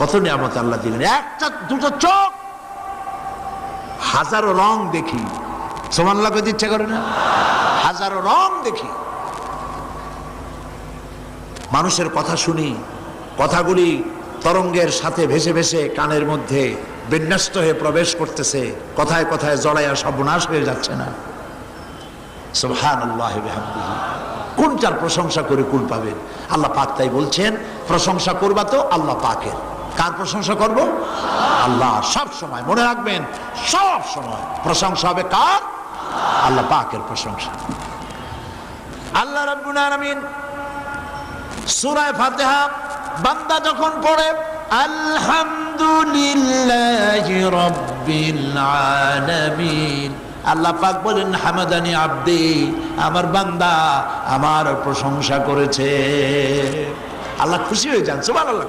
কত নিয়ামত আল্লাহ দিলেন। একটা দুটো চোখ, হাজারো রং দেখি। সুবহানাল্লাহ কইতে ইচ্ছা করে না? হাজারো রং দেখি, মানুষের কথা শুনি, কথাগুলি তরঙ্গের সাথে ভেসে ভেসে কানের মধ্যে বিন্যস্ত হয়ে প্রবেশ করতেছে, কথায় কথায় জড়াইয়া সর্বনাশ হয়ে যাচ্ছে না? সুবহানাল্লাহি বিহামদিহি। কোনটার প্রশংসা করে কুল পাবেন? আল্লাহ পাক তাই বলছেন, প্রশংসা করবা তো আল্লাহ পাকের। কার প্রশংসা করব? আল্লাহ। সব সময় মনে রাখবেন, সব সময় প্রশংসা হবে কার? আল্লাহ পাকের প্রশংসা। আল্লাহ রাব্বুল আলামিন সূরা ফাতিহা বান্দা যখন পড়ে আলহামদুলিল্লাহি রাব্বিল আলামিন, আল্লাহ পাক বলেন হামাদানি আব্দি, আমার বান্দা আমার প্রশংসা করেছে। আল্লাহ খুশি হয়ে যান। সুবহানাল্লাহ।